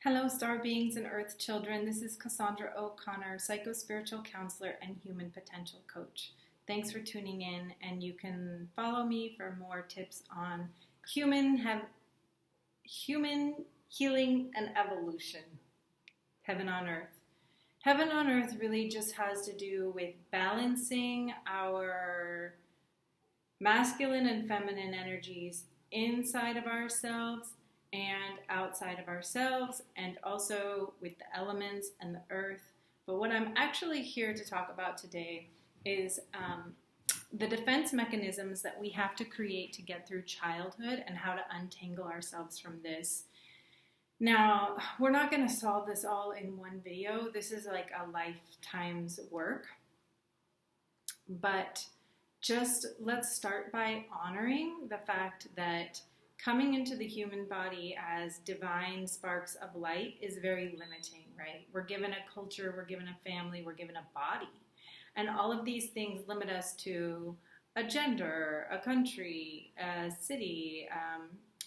Hello, star beings and earth children. This is Cassandra O'Connor, psycho-spiritual counselor and human potential coach. Thanks for tuning in, and you can follow me for more tips on human healing and evolution. Heaven on earth. Heaven on earth really just has to do with balancing our masculine and feminine energies inside of ourselves and outside of ourselves, and also with the elements and the earth. But what I'm actually here to talk about today is the defense mechanisms that we have to create to get through childhood and how to untangle ourselves from this. Now, we're not going to solve this all in one video. This is like a lifetime's work. But just let's start by honoring the fact that coming into the human body as divine sparks of light is very limiting, right? We're given a culture, we're given a family, we're given a body. And all of these things limit us to a gender, a country, a city,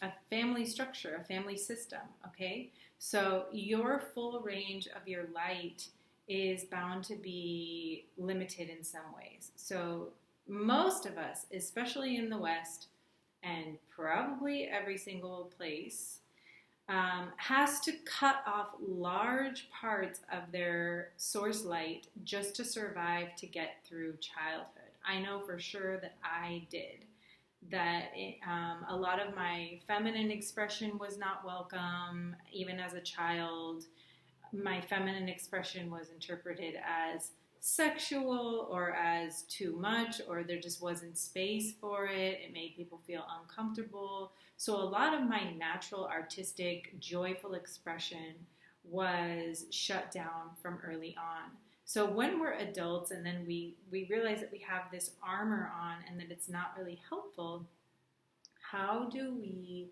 a family structure, a family system, okay? So your full range of your light is bound to be limited in some ways. So most of us, especially in the West, and probably every single place, has to cut off large parts of their source light just to survive to get through childhood. I know for sure that I did. That a lot of my feminine expression was not welcome, even as a child. My feminine expression was interpreted as sexual or as too much, or there just wasn't space for it. It made people feel uncomfortable. So a lot of my natural, artistic, joyful expression was shut down from early on. So when we're adults and then we realize that we have this armor on and that it's not really helpful, how do we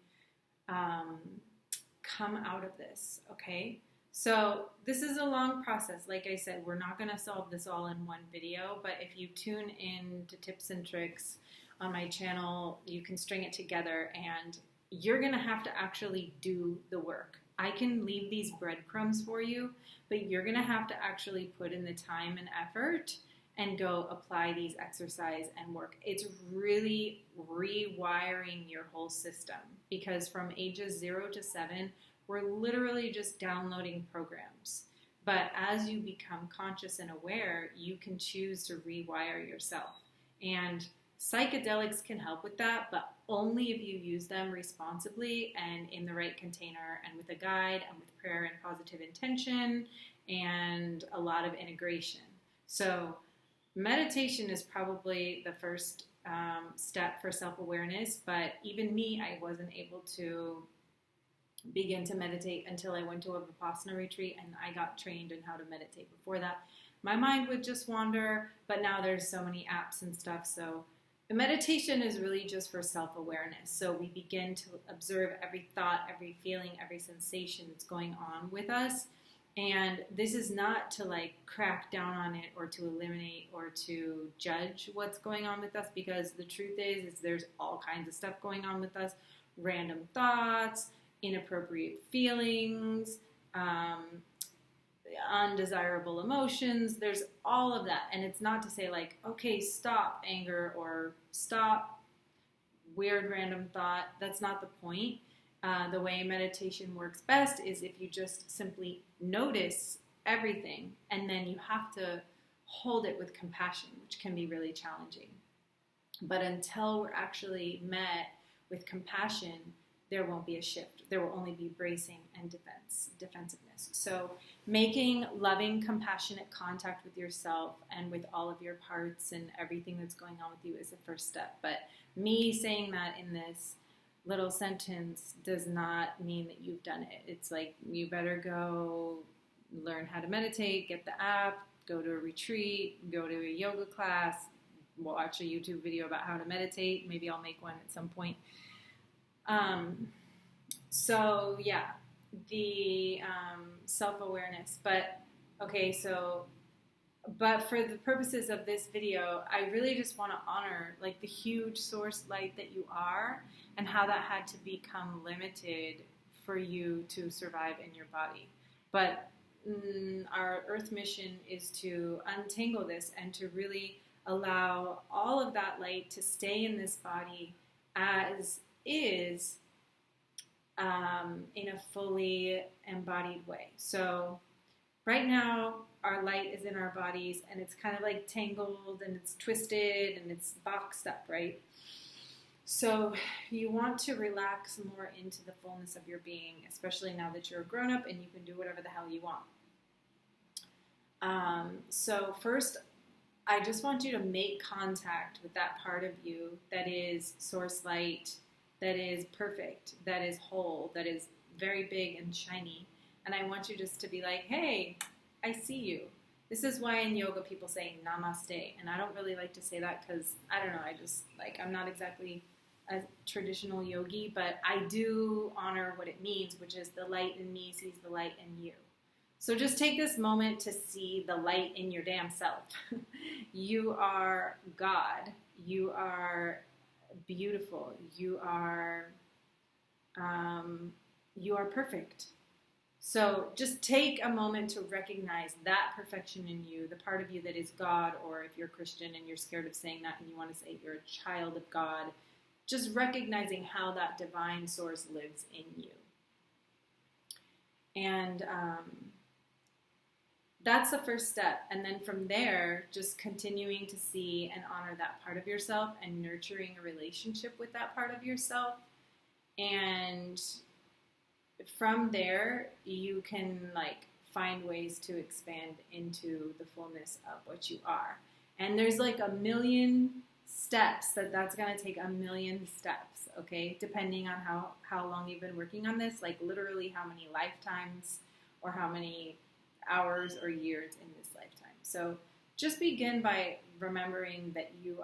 come out of this, okay? So this is a long process. Like I said, we're not going to solve this all in one video, but if you tune in to tips and tricks on my channel, you can string it together and you're going to have to actually do the work. I can leave these breadcrumbs for you, but you're going to have to actually put in the time and effort and go apply these exercises and work. It's really rewiring your whole system, because from ages 0 to 7, we're literally just downloading programs. But as you become conscious and aware, you can choose to rewire yourself. And psychedelics can help with that, but only if you use them responsibly and in the right container and with a guide and with prayer and positive intention and a lot of integration. So meditation is probably the first step for self-awareness, but even me, I wasn't able to begin to meditate until I went to a Vipassana retreat and I got trained in how to meditate. Before that, my mind would just wander, but now there's so many apps and stuff. So meditation is really just for self-awareness. So we begin to observe every thought, every feeling, every sensation that's going on with us. And this is not to like crack down on it or to eliminate or to judge what's going on with us, because the truth is there's all kinds of stuff going on with us. Random thoughts, inappropriate feelings, undesirable emotions. There's all of that. And it's not to say like, okay, stop anger or stop weird random thought. That's not the point. The way meditation works best is if you just simply notice everything and then you have to hold it with compassion, which can be really challenging. But until we're actually met with compassion, there won't be a shift. There will only be bracing and defensiveness. So making loving, compassionate contact with yourself and with all of your parts and everything that's going on with you is the first step. But me saying that in this little sentence does not mean that you've done it. It's like you better go learn how to meditate, get the app, go to a retreat, go to a yoga class, watch a YouTube video about how to meditate. Maybe I'll make one at some point. So yeah, the self-awareness, but for the purposes of this video, I really just want to honor like the huge source light that you are and how that had to become limited for you to survive in your body. But our earth mission is to untangle this and to really allow all of that light to stay in this body as is, in a fully embodied way. So right now, our light is in our bodies, and it's kind of like tangled, and it's twisted, and it's boxed up, right? So you want to relax more into the fullness of your being, especially now that you're a grown-up and you can do whatever the hell you want. So first, I just want you to make contact with that part of you that is source light, that is perfect, that is whole, that is very big and shiny. And I want you just to be like, hey, I see you. This is why in yoga people say namaste. And I don't really like to say that because, I don't know, I'm not exactly a traditional yogi, but I do honor what it means, which is the light in me sees the light in you. So just take this moment to see the light in your damn self. You are God. You are beautiful. You are perfect. So just take a moment to recognize that perfection in you, the part of you that is God, or if you're Christian and you're scared of saying that and you want to say you're a child of God, just recognizing how that divine source lives in you. And that's the first step. And then from there, just continuing to see and honor that part of yourself and nurturing a relationship with that part of yourself. And from there, you can find ways to expand into the fullness of what you are. And there's a million steps that's going to take a million steps, okay? Depending on how long you've been working on this, literally how many lifetimes or how many hours or years in this lifetime. So just begin by remembering that you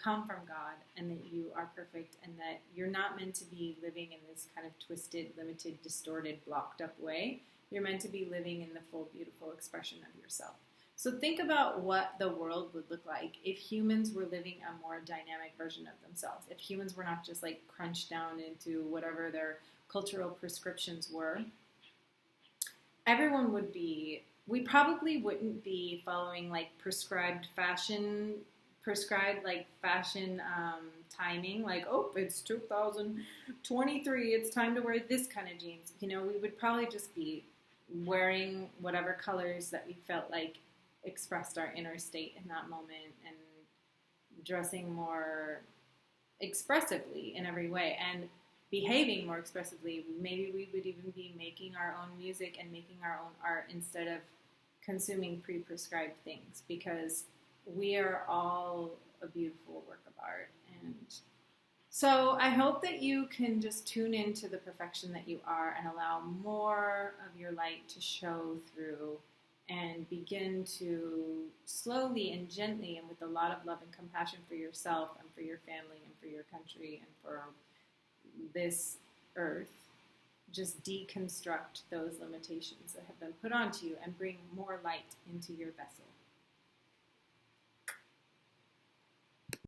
come from God and that you are perfect and that you're not meant to be living in this kind of twisted, limited, distorted, blocked up way. You're meant to be living in the full, beautiful expression of yourself. So think about what the world would look like if humans were living a more dynamic version of themselves. If humans were not just crunched down into whatever their cultural prescriptions were. Everyone would be, we probably wouldn't be following prescribed fashion timing, it's 2023, it's time to wear this kind of jeans. We would probably just be wearing whatever colors that we felt expressed our inner state in that moment and dressing more expressively in every way and behaving more expressively. Maybe we would even be making our own music and making our own art instead of consuming pre-prescribed things, because we are all a beautiful work of art. And so I hope that you can just tune into the perfection that you are and allow more of your light to show through and begin to slowly and gently and with a lot of love and compassion for yourself and for your family and for your country and for this earth, just deconstruct those limitations that have been put onto you and bring more light into your vessel.